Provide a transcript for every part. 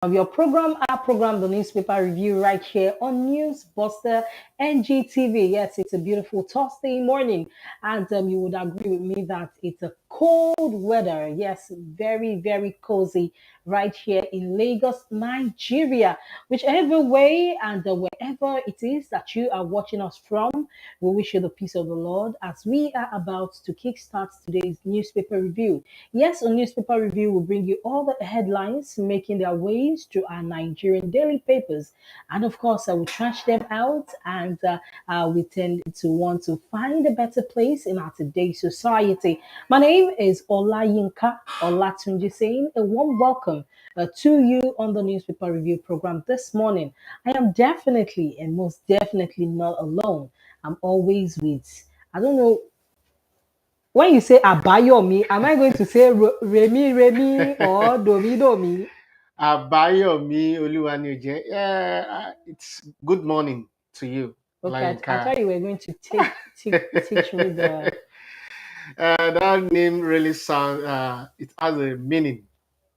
of your program, our program, the newspaper review, right here on News Buster NGTV. Yes, it's a beautiful Thursday morning, and you would agree with me that it's a cold weather. Yes, very, very cozy right here in Lagos, Nigeria. Whichever way and wherever it is that you are watching us from, we wish you the peace of the Lord as we are about to kickstart today's newspaper review. Yes, on newspaper review, we'll bring you all the headlines making their ways to our Nigerian daily papers. And of course, I will trash them out and we tend to want to find a better place in our today's society. My name is Olayinka Olatunji saying a warm welcome to you on the newspaper review program this morning. I am definitely and most definitely not alone. I'm always with, I don't know, when you say Abayomi, am I going to say Remi or Domi Domi? Abayomi Oluwanije. Yeah, it's good morning to you, Okay, I Olayinka. thought you were going to teach me the. That name really sounds, it has a meaning.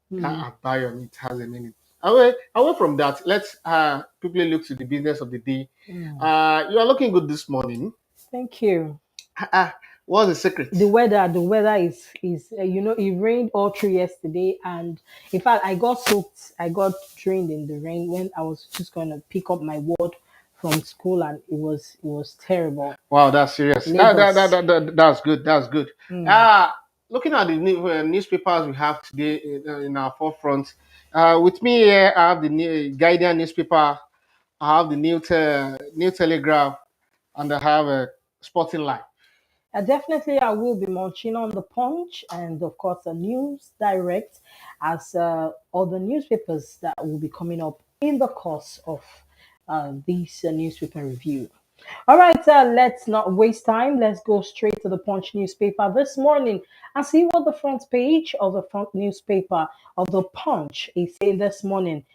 Hmm. Abayomi, it has a meaning. Away from that, let's quickly look to the business of the day. Hmm. You are looking good this morning. Thank you. What's the secret? The weather is it rained all through yesterday, and in fact I got soaked. I got drained in the rain when I was just going to pick up my ward from school, and it was terrible. Wow, that's serious. Lagos. That's good. That's good. Hmm. Uh, Looking at the newspapers we have today in our forefront, with me here, I have the Guardian newspaper, I have the New Telegraph, and I have a Sporting Life. Definitely, I will be munching on the Punch and, of course, the News Direct as other newspapers that will be coming up in the course of this newspaper review. All right, let's not waste time. Let's go straight to the Punch newspaper this morning and see what the front page of the front newspaper of the Punch is saying this morning.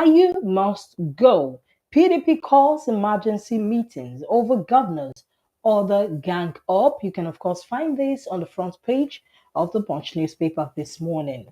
IU must go. PDP calls emergency meetings over governors or the gang up. You can, of course, find this on the front page of the Punch newspaper this morning.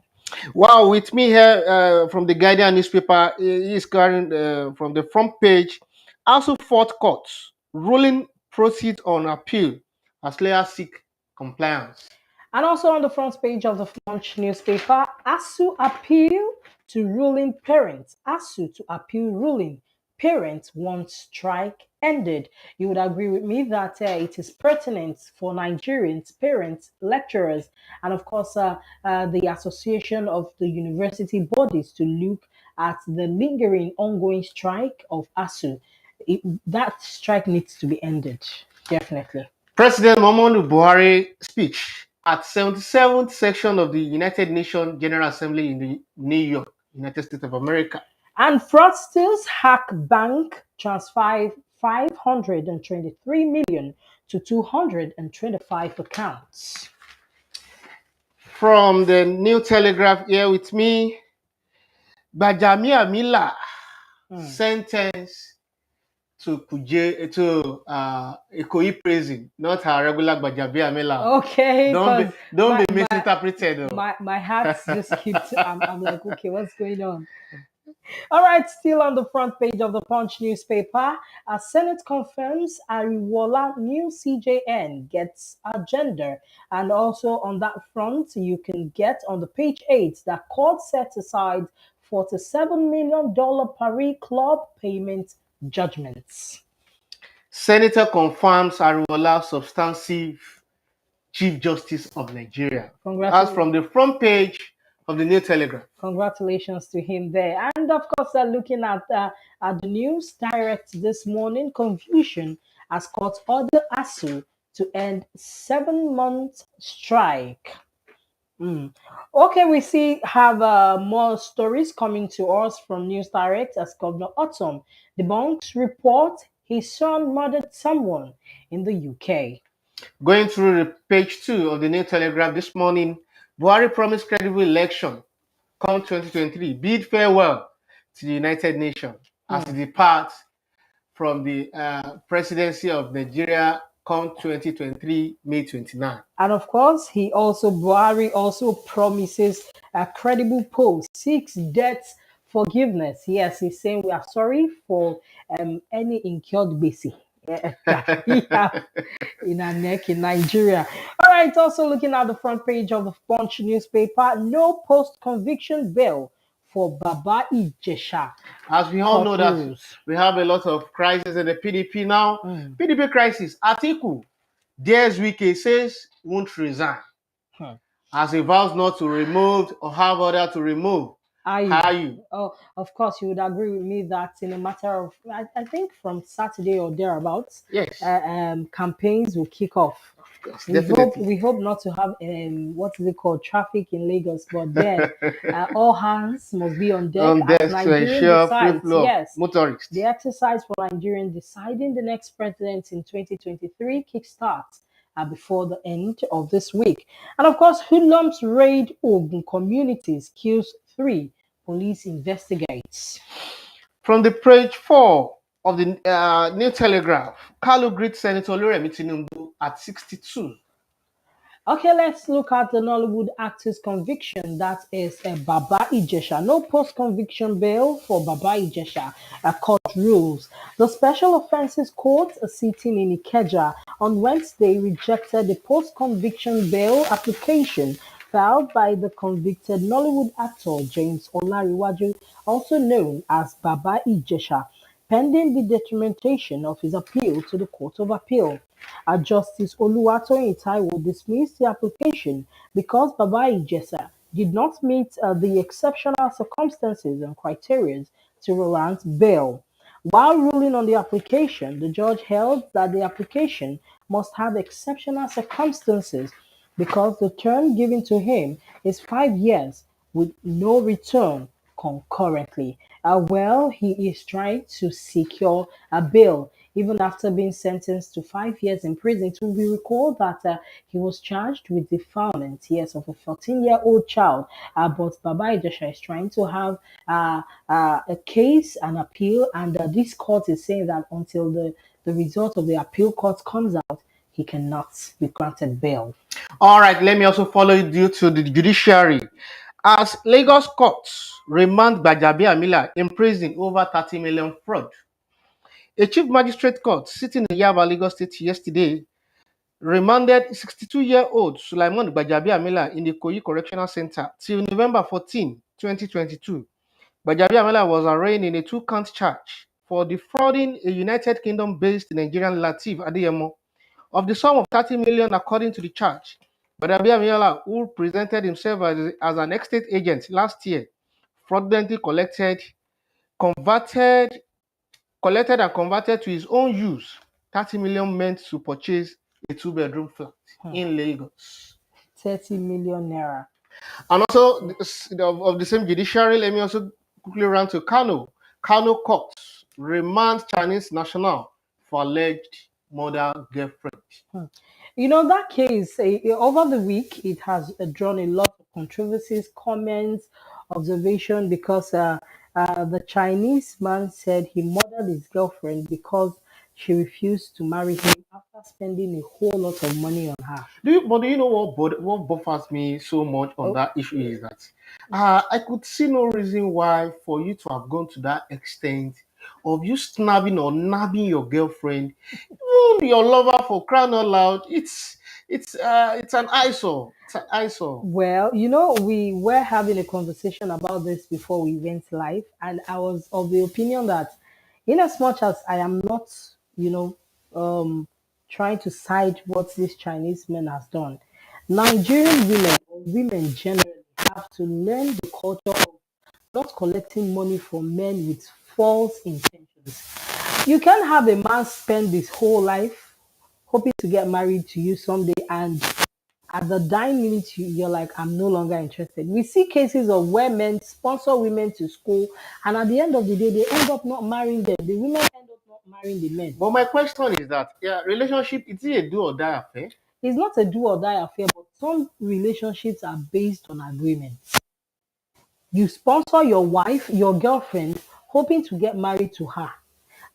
Wow, with me here from the Guardian newspaper is carrying from the front page. Also, fourth court ruling proceed on appeal as lawyers seek compliance. And also on the front page of the Punch newspaper, ASU appeal to ruling parents. ASU to appeal ruling. Parents want strike ended. You would agree with me that it is pertinent for Nigerians, parents, lecturers, and of course the Association of the University Bodies to look at the lingering ongoing strike of ASU. That strike needs to be ended, definitely. President Muhammadu Buhari speech at 77th section of the United Nations General Assembly in the New York, United States of America. And fraudsters hack bank, transfer 523 million to 225 accounts. From the New Telegraph here with me, Bajamia sentenced to Ikoyi prison, not her regular Gbajabiamila. Okay, because Don't my, be misinterpreted. my heart just skipped. I'm like, okay, what's going on? All right, still on the front page of the Punch newspaper, Senate confirms Ariwola new CJN gets agenda. And also on that front, you can get on the page 8 that court set aside $47 million Paris Club payment judgments. Senator confirms Ariwola substantive Chief Justice of Nigeria. As from the front page of the New Telegraph. Congratulations to him there. And of course, looking at the news direct this morning, confusion has caught other ASU to end 7-month strike. Okay, we have more stories coming to us from News Direct as Governor Autumn debunks report his son murdered someone in the UK. Going through the page 2 of the New Telegraph this morning, Buhari promised credible election come 2023, bid farewell to the United Nations as he departs from the presidency of Nigeria come 2023, May 29. And of course, Buhari also promises a credible post, 6 deaths Forgiveness. Yes, he's saying we are sorry for any incurred busy that we have in our neck in Nigeria. All right, also looking at the front page of the Punch newspaper, no post-conviction bail for Baba Ijesha. As we all Court know that rules. we have a lot of crisis in the PDP now. Mm. PDP crisis. Atiku, dares Wike says won't resign. Hmm. As he vows not to remove or have order to remove. Are you? How are you? Oh, of course, you would agree with me that in a matter of, I think from Saturday or thereabouts, Yes. campaigns will kick off. Of course, We hope definitely. we hope not to have what is it called traffic in Lagos, but then all hands must be on deck On as desk to Nigerian ensure free decides. flow of Yes, the motorists. exercise for Nigerian deciding the next president in 2023 kickstarts before the end of this week. And of course, hoodlums raid Ogun communities, kills three. Police investigates. From the page 4 of the New Telegraph, Kalu greets Senator Oluremi Tinubu at 62. Okay, let's look at the Nollywood actor's conviction. That is Baba Ijesha. No post-conviction bail for Baba Ijesha. Court rules. The Special Offences Court, sitting in Ikeja on Wednesday, rejected the post-conviction bail application filed by the convicted Nollywood actor James Olariwaju, also known as Baba Ijesha, pending the determination of his appeal to the Court of Appeal. Justice Oluwatoyin Taiwo dismissed the application because Baba Ijesa did not meet the exceptional circumstances and criteria to warrant bail. While ruling on the application, the judge held that the application must have exceptional circumstances because the term given to him is 5 years with no return concurrently. Well, he is trying to secure a bail even after being sentenced to 5 years in prison. It will be recalled that he was charged with defilement, yes, of a 14-year-old child. But Baba Ijesha is trying to have a case, an appeal, and this court is saying that until the result of the appeal court comes out, he cannot be granted bail. All right, let me also follow you to the judiciary. As Lagos courts remand Gbajabi Amila in prison over 30 million fraud. A chief magistrate court sitting in Yaba, Lagos State yesterday remanded 62-year-old Sulaiman Gbajabi Amila in the Koyi Correctional Center till November 14, 2022. Gbajabi Amila was arraigned in a two-count charge for defrauding a United Kingdom-based Nigerian Lateef Adeyemo of the sum of 30 million according to the charge. Gbajabi Amila, who presented himself as an estate agent last year, fraudulently converted collected and converted to his own use 30 million meant to purchase a two-bedroom flat in Lagos. 30 million naira. And also of the same judiciary, let me also quickly run to Kano. Kano courts remand Chinese national for alleged murder girlfriend. You know, that case, over the week, it has drawn a lot of controversies, comments, observation, because the Chinese man said he murdered his girlfriend because she refused to marry him after spending a whole lot of money on her. Do you know what buffers me so much on Oh, that issue is that I could see no reason why for you to have gone to that extent of you snapping or nabbing your girlfriend, even your lover, for crying out loud. It's an eyesore. It's an eyesore. well, you know, we were having a conversation about this before we went live, and I was of the opinion that, in as much as I am not, you know, trying to side what this Chinese man has done, Nigerian women or women generally have to learn the culture of not collecting money from men with false intentions. You can have a man spend his whole life hoping to get married to you someday, and at the dying minute you're like, I'm no longer interested. We see cases of where men sponsor women to school, and at the end of the day they end up not marrying them. The women end up not marrying the men. But my question is that, yeah, relationship, is it a do or die affair? It's not a do or die affair, but some relationships are based on agreement. You sponsor your wife, your girlfriend, hoping to get married to her,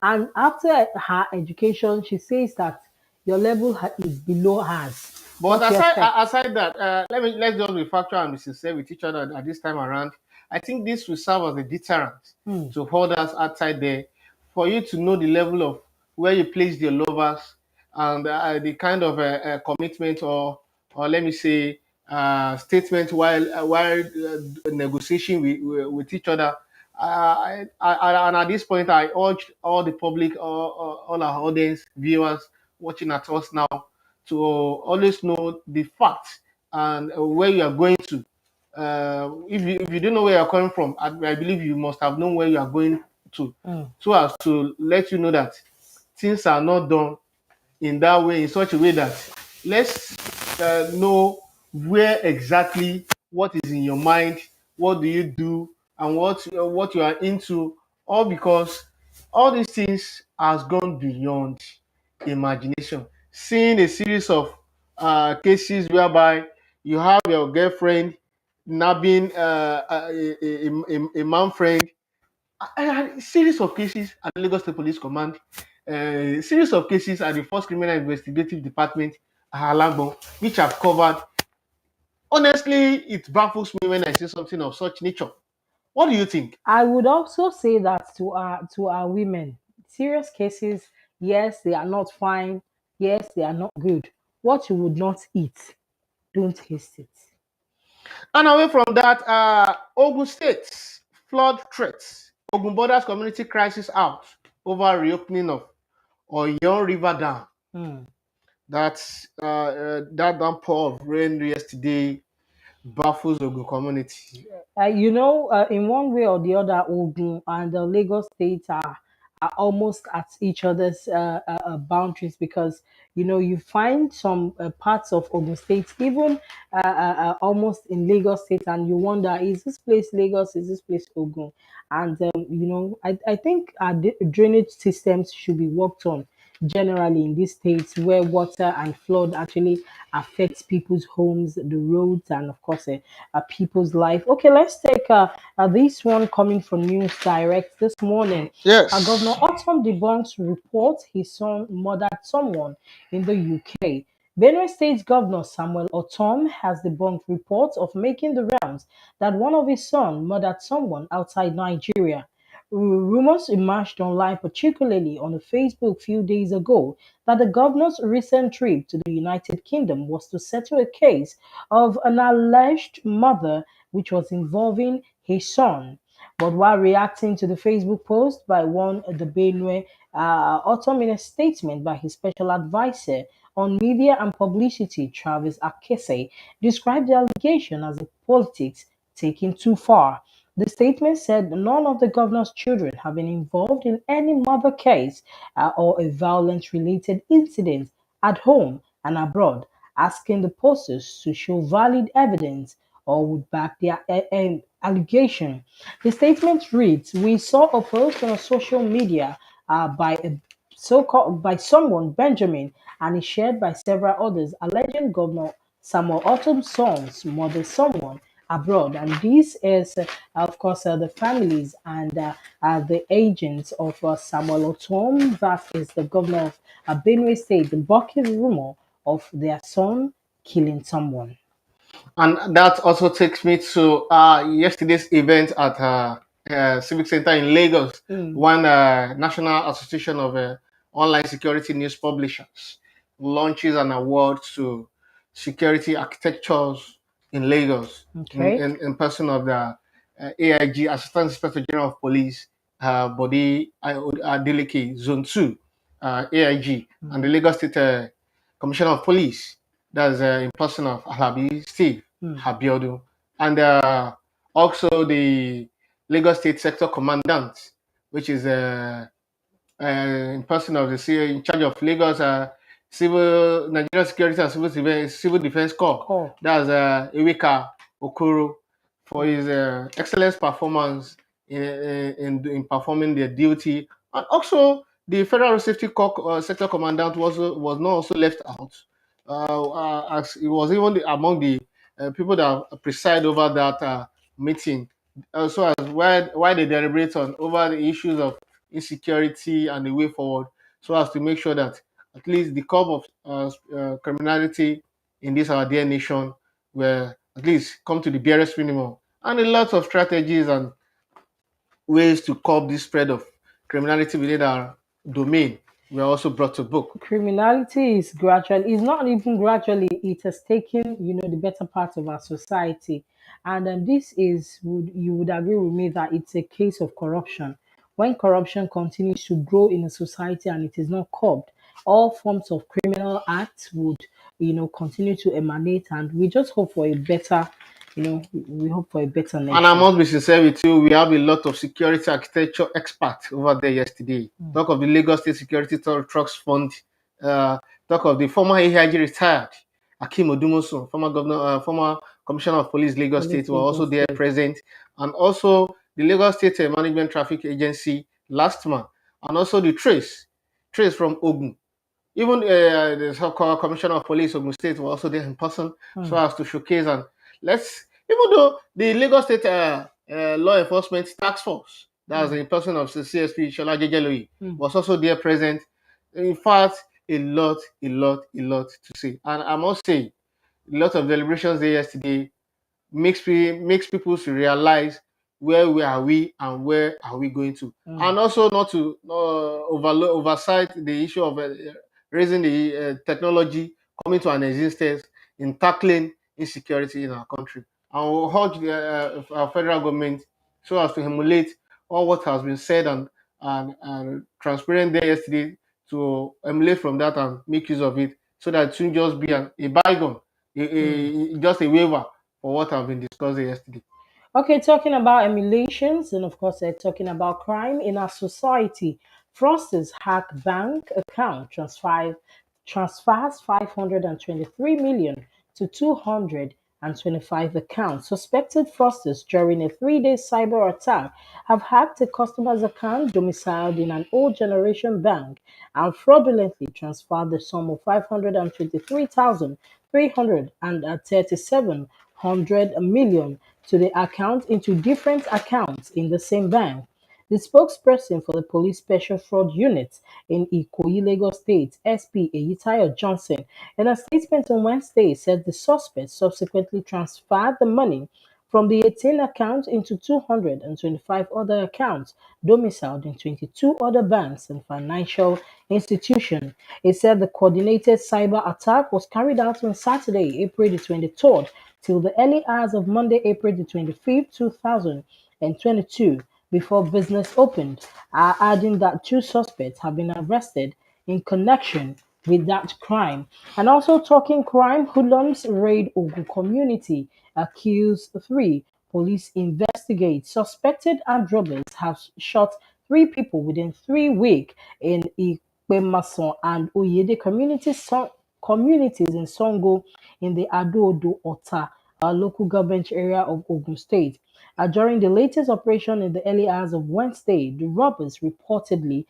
and after her education she says that your level is below hers. But What do you expect? aside that, let's just be factual and be sincere with each other at this time around. I think this will serve as a deterrent Mm. to others outside there, for you to know the level of where you place your lovers, and the kind of commitment, or let me say, statement while negotiation with each other. And at this point, I urge all the public, all our audience, viewers watching at us now, to always know the facts and where you are going to. If you don't know where you're coming from, I believe you must have known where you are going to, Mm. so as to let you know that things are not done in that way, in such a way that let's know where exactly what is in your mind, what do you do, and what you are into, all because all these things has gone beyond imagination. Seeing a series of cases whereby you have your girlfriend nabbing a man friend, a series of cases at the Lagos State Police Command, a series of cases at the First Criminal Investigative Department, Alagbon, which I've covered. Honestly, it baffles me when I see something of such nature. What do you think? I would also say that to our women, serious cases, yes, they are not fine. Yes, they are not good. What you would not eat, don't taste it. And away from that, Ogun State flood threats. Ogun Borders community crisis out over reopening of Oyon River Dam. Mm. That downpour of rain yesterday baffles Ogun community. In one way or the other, Ogun and the Lagos State are almost at each other's boundaries, because you find some parts of Ogun State even almost in Lagos State, and you wonder, is this place Lagos? Is this place Ogun? And I think our drainage systems should be worked on generally in these states where water and flood actually affects people's homes, the roads, and of course, people's life. Okay, let's take this one coming from News Direct this morning. Governor Yes. Otom debunks report his son murdered someone in the UK. Benue State Governor Samuel Otom has debunked reports of making the rounds that one of his sons murdered someone outside Nigeria. Rumors emerged online, particularly on Facebook a few days ago, that the governor's recent trip to the United Kingdom was to settle a case of an alleged murder which was involving his son. But while reacting to the Facebook post by one of the Benue, Autumn, in a statement by his special advisor on media and publicity, Travis Akese, described the allegation as a politics taken too far. The statement said none of the governor's children have been involved in any murder case or a violence related incident at home and abroad, asking the posters to show valid evidence or would back their allegation. The statement reads, "We saw a post on social media by a so-called by someone Benjamin, and is shared by several others, alleging Governor Samuel Autumn's sons murdered someone abroad." And this is, of course, the families and the agents of Samuel Autumn, that is the governor of Benue State, the bucket rumor of their son killing someone. And that also takes me to yesterday's event at Civic Center in Lagos, Mm. one National Association of Online Security News Publishers launches an award to security architectures in Lagos, Okay. in person of the AIG, Assistant Inspector General of Police, Body Adeleke, Zone 2, AIG, and the Lagos State Commissioner of Police, that's in person of Alabi Steve Mm. Habiodun, and also the Lagos State Sector Commandant, which is in person of the in charge of Lagos Civil Nigeria Security and Civil Defense Corps. Cool. That's Eweka Okoro, for his excellent performance in performing their duty, and also the Federal Road Safety Corps Sector Commandant was not also left out, as he was even among the people that preside over that meeting, so as why they deliberate on over the issues of insecurity and the way forward, so as to make sure that at least the curve of criminality in this our dear nation will at least come to the barest minimum, and a lot of strategies and ways to curb this spread of criminality within our domain were also brought to book. Criminality is gradually, it's not even gradually, it has taken, the better part of our society. And this is, you would agree with me that it's a case of corruption. When corruption continues to grow in a society and it is not curbed, all forms of criminal acts would, continue to emanate. And we just hope for a better, we hope for a better And I nation. must be sincere with you, we have a lot of security architecture experts over there yesterday. Talk of the Lagos State Security Trust Fund, talk of the former AIG retired, Akim Odumosun, former governor, former commissioner of police, Lagos State, were also there present, and also the Lagos State Management Traffic Agency last month, and also the Trace from Ogun. Even the so-called commissioner of police of the state were also there in person, so as to showcase and let's. Even though the Lagos State law enforcement task force, that was in person of the CSP Shola Jejeloyi, was also there present. In fact, a lot to say, and I must say, a lot of deliberations there yesterday makes people to realize where are we and where are we going to, and also not to oversight the issue of raising the technology coming to an existence in tackling insecurity in our country. And we'll urge our federal government so as to emulate all what has been said and transparent there yesterday, to emulate from that and make use of it, so that it shouldn't just be a bygone, just a waiver for what have been discussed yesterday. Okay, talking about emulations and of course talking about crime in our society. Fraudsters hack bank account, transfers 523 million to 225 accounts. Suspected fraudsters during a 3-day cyber attack have hacked a customer's account domiciled in an old generation bank and fraudulently transferred the sum of 523,337 million to the account into different accounts in the same bank. The spokesperson for the Police Special Fraud Unit in Ikoyi, Lagos State, SP Eyitayo Johnson, in a statement on Wednesday, said the suspect subsequently transferred the money from the 18 accounts into 225 other accounts domiciled in 22 other banks and financial institutions. It said the coordinated cyber attack was carried out on Saturday, April the 23rd, till the early hours of Monday, April the 25th, 2022, before business opened, adding that two suspects have been arrested in connection with that crime. And also talking crime, hoodlums raid Ogun community, accused three. Police investigate. Suspected armed robbers have shot three people within 3 weeks in Ikpemason and Oyede communities in Songo in the Ado-Odo Ota local government area of Ogun State. During the latest operation in the early hours of Wednesday, the robbers reportedly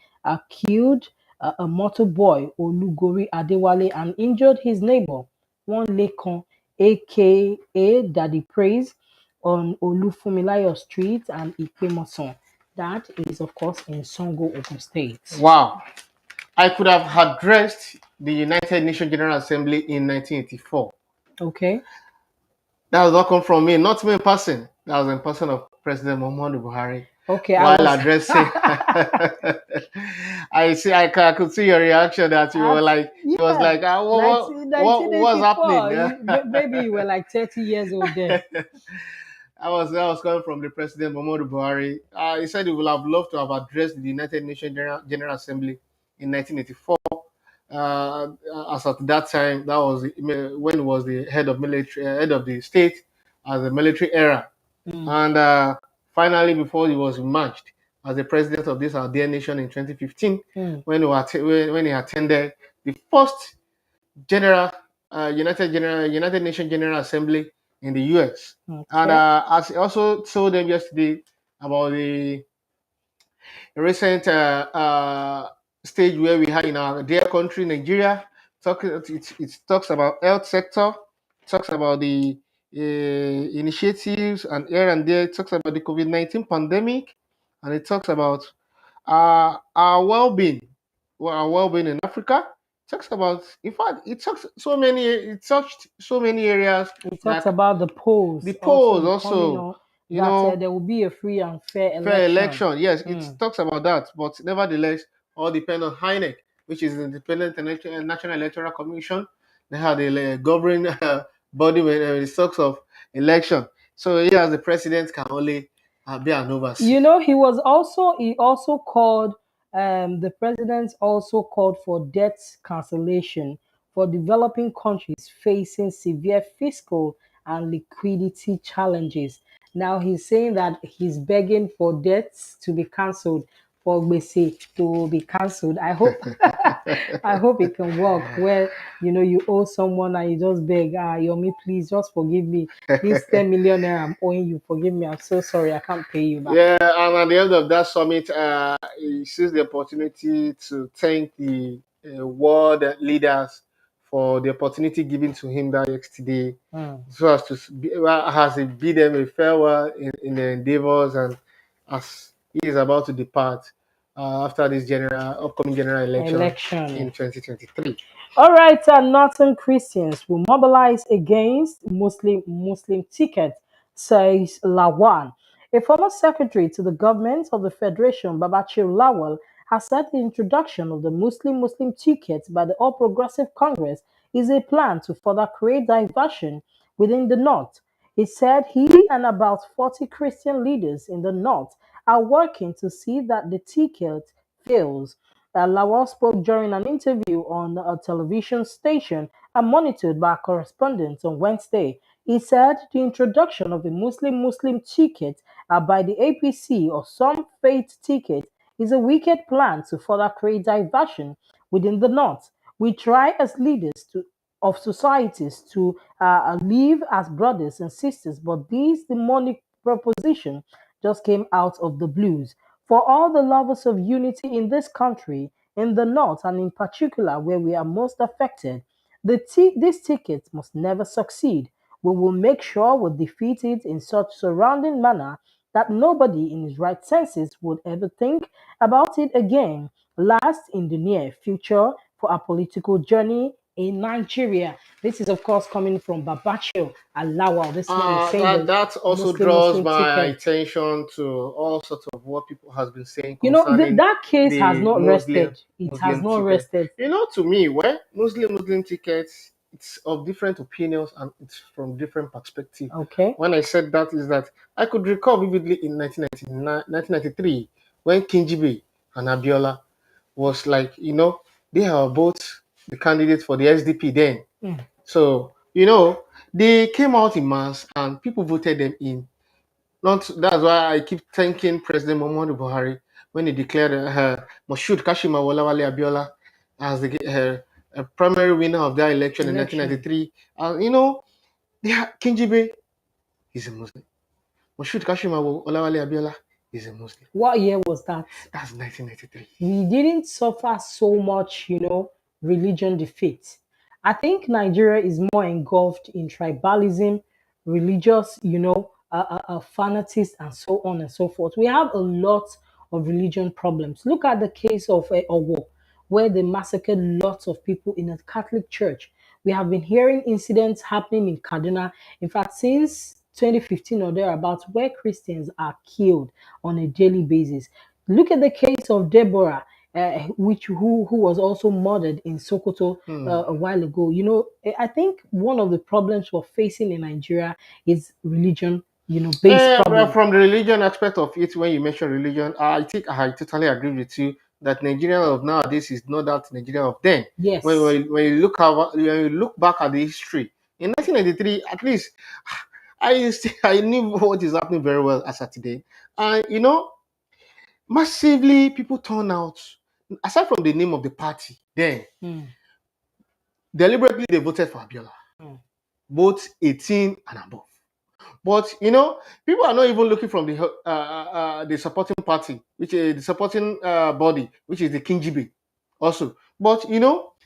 killed a motor boy, Olugori Adewale, and injured his neighbor, one Lekan, aka Daddy Praise, on Olufumilayo Street and Ikpemoson. That is, of course, in Songo, Ogun State. Wow. I could have addressed the United Nations General Assembly in 1984. Okay. That was not come from me, not me in person. That was in person of President Muhammadu Buhari. Okay, While addressing, I could see your reaction that you were like, it was like, what's happening? Maybe you were like 30 years old then. That was coming from the President Muhammadu Buhari. He said he would have loved to have addressed the United Nations General Assembly in 1984. As at that time, that was when he was the head of the state as a military era, and finally, before he was emerged as the president of this our dear nation in 2015, when he attended the first general United Nations General Assembly in the US. Okay. And as he also told them yesterday about the recent stage where we had in our dear country, Nigeria. It talks about health sector, talks about the initiatives and here and there. It talks about the COVID-19 pandemic, and it talks about our well-being, our well-being in Africa. It talks about, in fact, it touched so many areas. It talks about the polls. The polls also. that there will be a free and fair fair election. election. Yes, it talks about that, but nevertheless, all depend on INEC, which is the Independent National Electoral Commission. They have the governing body when it talks of election. So he as the president can only be an overseer. He also called, the president also called for debt cancellation for developing countries facing severe fiscal and liquidity challenges. Now he's saying that he's begging for debts to be cancelled, for gbese to be cancelled. I hope I hope it can work where you owe someone and you just beg, Yomi, please just forgive me. This 10 million naira I'm owing you, forgive me. I'm so sorry, I can't pay you back. Yeah, and at the end of that summit, he sees the opportunity to thank the world leaders for the opportunity given to him that yesterday, so as to has he bid them a farewell in their endeavors, and as he is about to depart after this upcoming general election in 2023. All right, Northern Christians will mobilize against Muslim ticket, says Lawan. A former secretary to the government of the Federation, Babachir Lawal, has said the introduction of the Muslim ticket by the All Progressive Congress is a plan to further create diversion within the North. He said he and about 40 Christian leaders in the North are working to see that the ticket fails. Lawal spoke during an interview on a television station and monitored by correspondents on Wednesday. He said the introduction of a Muslim ticket by the APC or some faith ticket is a wicked plan to further create diversion within the North. We try as leaders of societies to live as brothers and sisters, but this demonic proposition just came out of the blues. For all the lovers of unity in this country, in the North, and in particular where we are most affected, this ticket must never succeed. We will make sure we defeat it in such surrounding manner that nobody in his right senses would ever think about it again. Last in the near future for our political journey in Nigeria. This is, of course, coming from Babachio Alawal this morning, saying the That also draws Muslim my ticket. attention to all sorts of what people has been saying concerning That case has the not rested. It has Muslim not ticket. rested. To me, well, Muslim tickets, it's of different opinions and it's from different perspective. Okay. When I said that is that I could recall vividly in 1993 when Kinjibe and Abiola was like, they are both the candidates for the SDP then. So, they came out in mass and people voted them in. Not That's why I keep thanking President Muhammadu Buhari when he declared Moshood Kashima Wolawale Abiola as the primary winner of that election in 1993. And Kinjibe is a Muslim. Moshood Kashima Wolawale Abiola is a Muslim. What year was that? That's 1993. We didn't suffer so much, religion defeat. I think Nigeria is more engulfed in tribalism, religious, fanatics, and so on and so forth. We have a lot of religion problems. Look at the case of Owo, where they massacred lots of people in a Catholic church. We have been hearing incidents happening in Kaduna. In fact, since 2015 or thereabouts, where Christians are killed on a daily basis. Look at the case of Deborah, who was also murdered in Sokoto a while ago. I think one of the problems we're facing in Nigeria is religion, based problem. From the religion aspect of it, when you mention religion, I think I totally agree with you that Nigeria of nowadays is not that Nigeria of then. Yes. When you look back at the history in 1993, at least I knew what is happening very well as of today, and massively people turn out. Aside from the name of the party, then deliberately they voted for Abiola, both 18 and above. But people are not even looking from the supporting party, which is the supporting body, which is the Kinjibe, also. But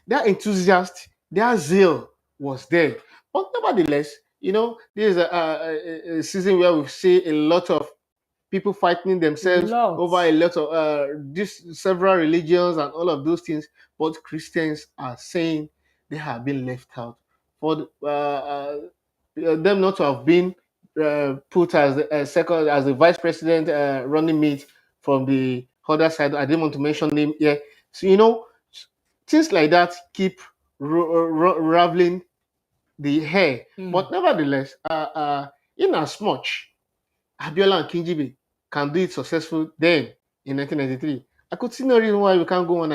their enthusiast, their zeal was there. But nevertheless, this is a season where we see a lot of people fighting themselves over a lot of several religions and all of those things. But Christians are saying they have been left out for them not to have been put as the second as the vice president running mate from the other side. I didn't want to mention name here. So things like that keep raveling the hair. But nevertheless, in as much Abiola and Kingibe can do it successful then in 1993, I could see no reason why we can't go on.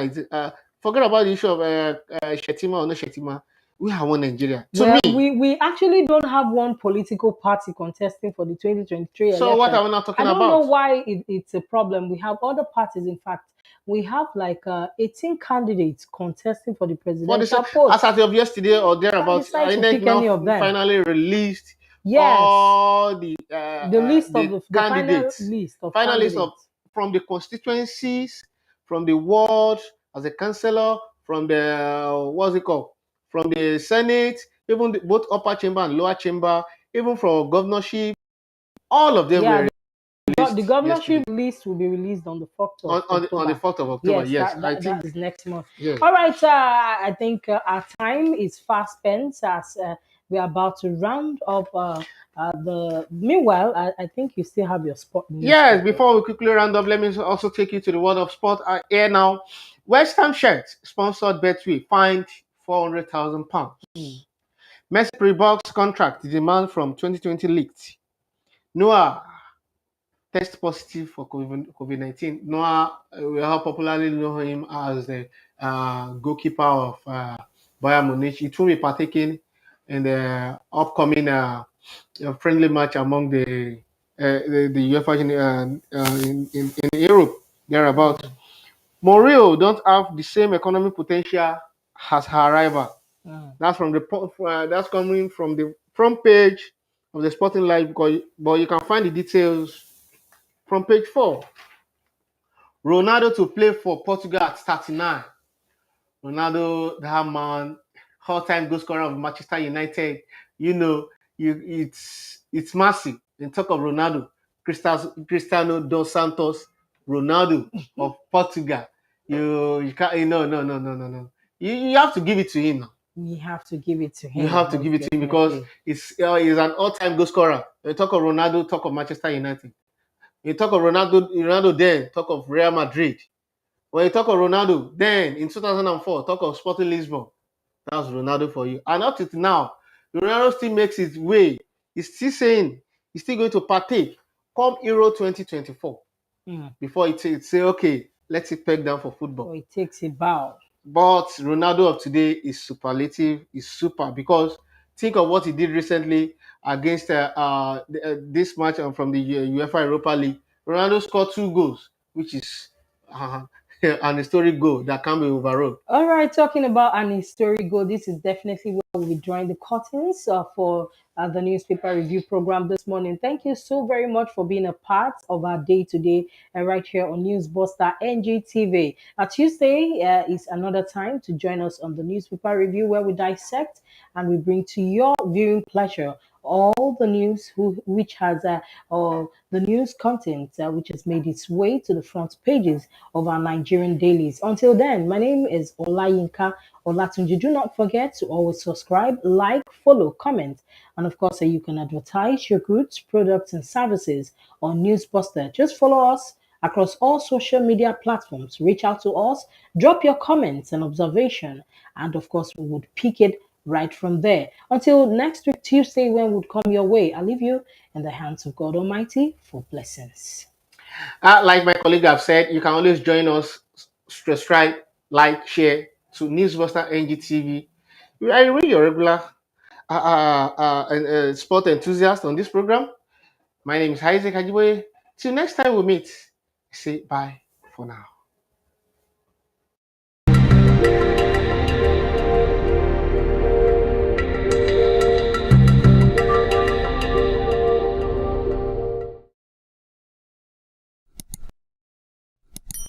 Forget about the issue of Shetima or no Shetima. We have one Nigeria. Well, we actually don't have one political party contesting for the 2023 So what election. are we not talking I don't know about? why it's a problem. We have other parties. In fact, we have like 18 candidates contesting for the presidential post. As of yesterday or thereabouts, decide to INEC pick any now of them. finally released Yes, all the list of the candidates, final list of final list candidates. from the constituencies, from the ward as a councillor, from the what's it called, from the Senate, even both upper chamber and lower chamber, even for governorship, all of them were released. The governorship yesterday. list will be released on the 4th of On October. the 4th of October. Yes, I think that is next month. Yes. All right, I think our time is fast spent as we are about to round up the. Meanwhile, I think you still have your sport news. Yes, before we quickly round up, let me also take you to the world of sport. Here now, West Ham shirt sponsored Betway fined £400,000. Messi pre-box contract demand from 2020 leaked. Noah test positive for COVID-19. Noah, we all popularly know him as the goalkeeper of Bayern Munich. It will be partaking in the upcoming friendly match among the UEFA in Europe thereabout. Morio don't have the same economic potential as her rival. That's that's coming from the front page of the Sporting Life, but you can find the details from page 4. Ronaldo to play for Portugal at 39. Ronaldo, that man, all-time goal scorer of Manchester United. It's massive. In talk of Ronaldo, Cristiano dos Santos, Ronaldo of Portugal. You can't. No. You have to give it to him now. You have to give it to him. You have to give it to him because he's an all-time goal scorer. You talk of Ronaldo, talk of Manchester United. You talk of Ronaldo then talk of Real Madrid. When you talk of Ronaldo, then in 2004, talk of Sporting Lisbon. That's Ronaldo for you. And up to now, Ronaldo still makes his way. He's still saying he's still going to partake come Euro 2024 before it say, okay, let's it peg down for football. So it takes a bow. But Ronaldo of today is superlative, is super because think of what he did recently against this match from the UEFA Europa League. Ronaldo scored 2 goals, which is an historic goal that can be overruled. All right, talking about an historic goal, this is definitely where we'll be drawing the curtains for the newspaper review program this morning. Thank you so very much for being a part of our day today and right here on Newsbuster NGTV. Tuesday is another time to join us on the newspaper review where we dissect and we bring to your viewing pleasure all the news which has the news content which has made its way to the front pages of our Nigerian dailies. Until then, my name is Olayinka Olatunji. Do not forget to always subscribe, like, follow, comment, and of course, you can advertise your goods, products, and services on Newsbuster. Just follow us across all social media platforms. Reach out to us, drop your comments and observation, and of course, we would pick it right from there. Until next week, Tuesday, when would come your way, I leave you in the hands of God Almighty for blessings. Like my colleague have said, you can always join us, subscribe, like, share to Newsbuster NGTV. I read your regular sport enthusiast on this program. My name is Isaac Ajiboye. Till next time we meet, say bye for now.